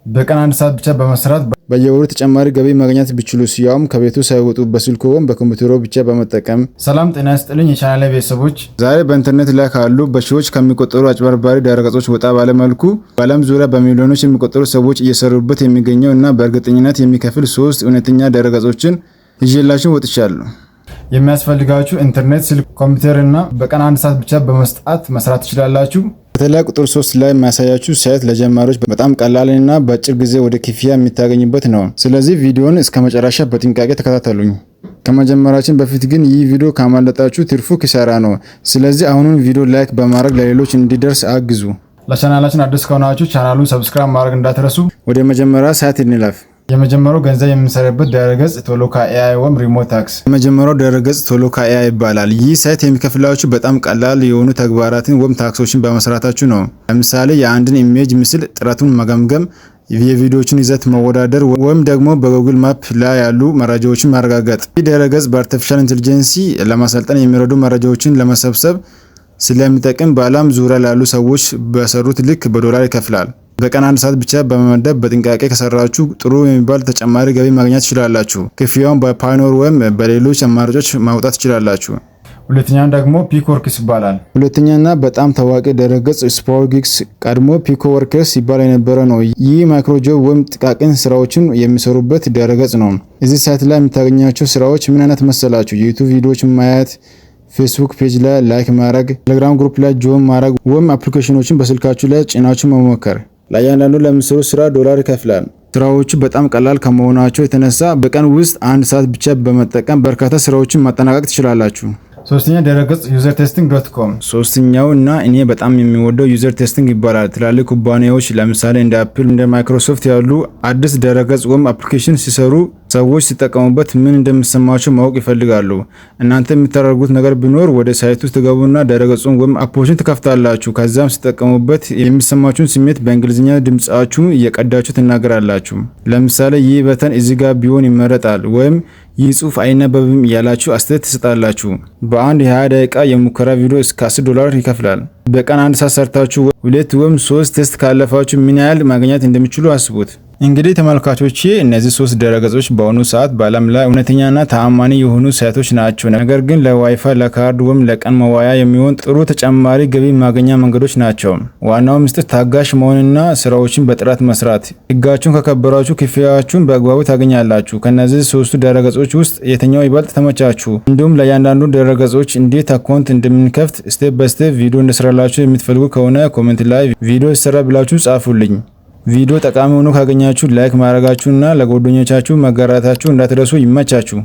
በቀን 1 ሰዓት ብቻ በመስራት በየወሩ ተጨማሪ ገቢ ማግኘት ቢችሉ ያውም ከቤቱ ሳይወጡ በስልኮ ወይም በኮምፒውተሮ ብቻ በመጠቀም። ሰላም ጤና ይስጥልኝ የቻናሌ ቤተሰቦች፣ ዛሬ በኢንተርኔት ላይ ካሉ በሺዎች ከሚቆጠሩ አጭበርባሪ ድረገጾች ወጣ ባለ መልኩ በዓለም ዙሪያ በሚሊዮኖች የሚቆጠሩ ሰዎች እየሰሩበት የሚገኘው እና በእርግጠኝነት የሚከፍል 3 እውነተኛ ድረገጾችን ይዤላችሁ ወጥቻለሁ። የሚያስፈልጋችሁ ኢንተርኔት፣ ስልክ፣ ኮምፒውተር እና በቀን 1 ሰዓት ብቻ በመስጠት መስራት ትችላላችሁ። በተለይ ቁጥር 3 ላይ የሚያሳያችሁ ሳይት ለጀማሪዎች በጣም ቀላልና በአጭር ጊዜ ወደ ክፍያ የሚታገኙበት ነው። ስለዚህ ቪዲዮውን እስከ መጨረሻ በጥንቃቄ ተከታተሉኝ። ከመጀመራችን በፊት ግን ይህ ቪዲዮ ካመለጣችሁ ትርፉ ኪሳራ ነው። ስለዚህ አሁኑን ቪዲዮ ላይክ በማድረግ ለሌሎች እንዲደርስ አግዙ። ለቻናላችን አዲስ ከሆናችሁ ቻናሉን ሰብስክራይብ ማድረግ እንዳትረሱ። ወደ መጀመሪያ ሳይት እንለፍ። የመጀመሪያው ገንዘብ የምንሰራበት ድረገጽ ቶሎካ ኤአይ ወይም ሪሞት ታክስ። የመጀመሪያው ድረገጽ ቶሎካ ኤአይ ይባላል። ይህ ሳይት የሚከፍላችሁ በጣም ቀላል የሆኑ ተግባራትን ወይም ታክሶችን በመስራታችሁ ነው። ለምሳሌ የአንድን ኢሜጅ ምስል ጥራቱን መገምገም፣ የቪዲዮዎችን ይዘት መወዳደር ወይም ደግሞ በጉግል ማፕ ላይ ያሉ መረጃዎችን ማረጋገጥ። ይህ ድረገጽ በአርቲፊሻል ኢንተለጀንስ ለማሰልጠን የሚረዱ መረጃዎችን ለመሰብሰብ ስለሚጠቅም በዓለም ዙሪያ ላሉ ሰዎች በሰሩት ልክ በዶላር ይከፍላል። በቀን 1 ሰዓት ብቻ በመመደብ በጥንቃቄ ከሰራችሁ ጥሩ የሚባል ተጨማሪ ገቢ ማግኘት ትችላላችሁ። ክፍያውን በፓይኖር ወይም በሌሎች አማራጮች ማውጣት ትችላላችሁ። ሁለተኛው ደግሞ ፒኮወርክስ ይባላል። ሁለተኛና በጣም ታዋቂ ድረገጽ ስፖርጊክስ ቀድሞ ፒኮወርክስ ይባል የነበረ ነው። ይህ ማይክሮጆብ ወይም ጥቃቅን ስራዎችን የሚሰሩበት ድረገጽ ነው። እዚህ ሳይት ላይ የምታገኛቸው ስራዎች ምን አይነት መሰላችሁ? የዩቲዩብ ቪዲዮዎችን ማየት፣ ፌስቡክ ፔጅ ላይ ላይክ ማድረግ፣ ቴሌግራም ግሩፕ ላይ ጆይን ማድረግ ወይም አፕሊኬሽኖችን በስልካችሁ ላይ ጭናችሁ መሞከር። ለእያንዳንዱ ለምትሰሩ ስራ ዶላር ይከፍላል። ስራዎቹ በጣም ቀላል ከመሆናቸው የተነሳ በቀን ውስጥ 1 ሰዓት ብቻ በመጠቀም በርካታ ስራዎችን ማጠናቀቅ ትችላላችሁ። ሶስተኛ ድረገጽ usertesting.com። ሶስተኛው እና እኔ በጣም የሚወደው ዩዘር ቴስቲንግ ይባላል። ትላልቅ ኩባንያዎች ለምሳሌ እንደ አፕል፣ እንደ ማይክሮሶፍት ያሉ አዲስ ድረገጽ ወይም አፕሊኬሽን ሲሰሩ ሰዎች ሲጠቀሙበት ምን እንደሚሰማቸው ማወቅ ይፈልጋሉ። እናንተ የምታደርጉት ነገር ቢኖር ወደ ሳይቱ ትገቡና ድረገጹን ወይም አፕሊኬሽን ትከፍታላችሁ። ከዛም ሲጠቀሙበት የሚሰማችሁን ስሜት በእንግሊዝኛ ድምጻችሁ እየቀዳችሁ ትናገራላችሁ። ለምሳሌ ይህ በተን እዚህ ጋር ቢሆን ይመረጣል ወይም ይህ ጽሁፍ አይነበብም እያላችሁ አስተያየት ትሰጣላችሁ። በአንድ የ20 ደቂቃ የሙከራ ቪዲዮ እስከ $10 ይከፍላል። በቀን 1 ሰዓት ሰርታችሁ 2 ወይም 3 ቴስት ካለፋችሁ ምን ያህል ማግኘት እንደሚችሉ አስቡት። እንግዲህ ተመልካቾቼ እነዚህ 3 ድረገጾች በአሁኑ ሰዓት በዓለም ላይ እውነተኛና ተአማኒ የሆኑ ሳይቶች ናቸው። ነገር ግን ለዋይፋይ፣ ለካርድ ወይም ለቀን መዋያ የሚሆን ጥሩ ተጨማሪ ገቢ ማግኛ መንገዶች ናቸው። ዋናው ምስጢር ታጋሽ መሆንና ስራዎችን በጥራት መስራት። ህጋችሁን ከከበራችሁ ክፍያችሁን በአግባቡ ታገኛላችሁ። ከነዚህ 3 ድረገጾች ውስጥ የትኛው ይበልጥ ተመቻችሁ? እንዲሁም ለእያንዳንዱ ድረገጾች እንዴት አካውንት እንደምንከፍት ስቴፕ ባይ ስቴፕ ቪዲዮ እንድሰራላችሁ የምትፈልጉ ከሆነ ኮሜንት ላይ ቪዲዮ ይሰራ ብላችሁ ጻፉልኝ። ቪዲዮ ጠቃሚ ሆኖ ካገኛችሁ ላይክ ማድረጋችሁና ለጓደኞቻችሁ መጋራታችሁ እንዳትረሱ። ይመቻችሁ።